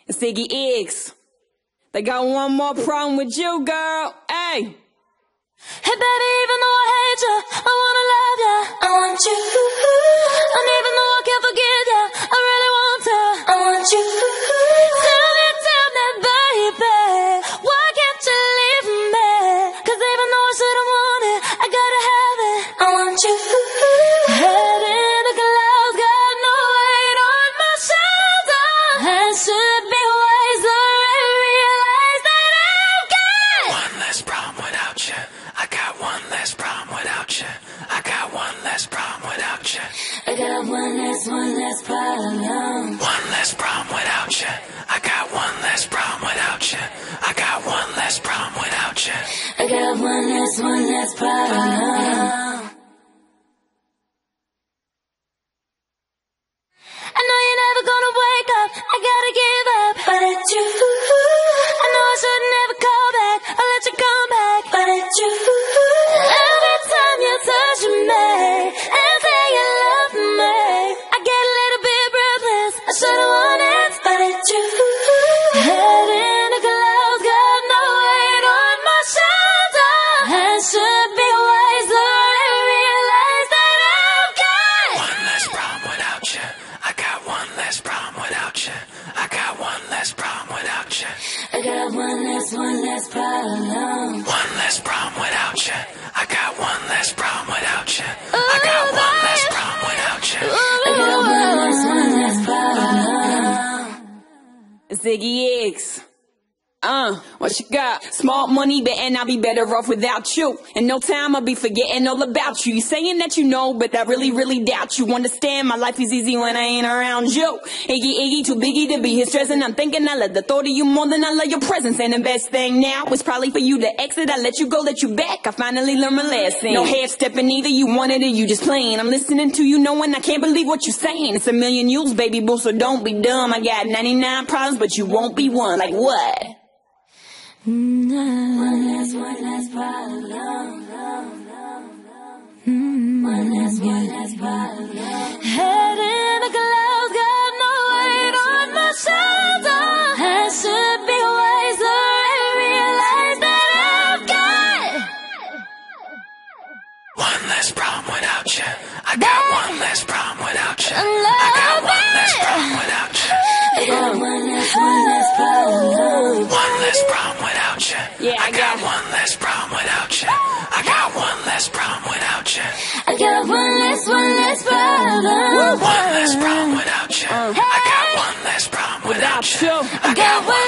It's Iggy Iggs. They got one more problem with you, girl. Hey. Hey baby, even though I hate you, I wanna love you. I want you. And even though I can't forgive you, I really want to. I want you. Tell me, baby, why can't you leave me? 'Cause even though I should've wanted, I gotta have it. I want you. Head in the clouds, got no weight on my shoulder. I should be wiser and realize that I've got one less problem without you. I got one less problem without you. I got one less problem without you. I got one less problem. One less problem without you. I got one less problem without you. I got one less problem without you. I got one less problem. I know you're never gonna wake up, I gotta give up, but it's you. I know I should never call back, I'll let you come back, but it's you. Every time you touch me and say you love me, I get a little bit breathless, I should've wanted, but it's you. Head in the clouds, got no weight on my shoulder. I should be wiser and realize that I've got one less problem without you. I got one less problem without you. I got one less problem without you. I got one less problem. One less problem without you. I got one less problem without you. I got one less problem without you. I got one less problem. It's Iggy Iggs. What you got? Smart money, and I'll be better off without you. In no time, I'll be forgetting all about you. You saying that you know, but I really doubt you. Understand, my life is easy when I ain't around you. Iggy, too biggie to be here stressing. I'm thinking I love the thought of you more than I love your presence. And the best thing now is probably for you to exit. I let you go, let you back. I finally learned my lesson. No half stepping either, you wanted it, you just playing. I'm listening to you knowing I can't believe what you're saying. It's a million yous, baby boo, so don't be dumb. I got 99 problems, but you won't be one. Like what? One less problem. One less problem. Head in the clouds, got no weight on my shoulder. I should be wiser and realize that I've got one less problem without you. I got one less problem without you. I got one less problem without you. I got one less problem. One less problem without you. Yeah, I got one less problem without you. I got one less problem without you. I got one less problem. One less problem without you. I got one less problem without you. I got one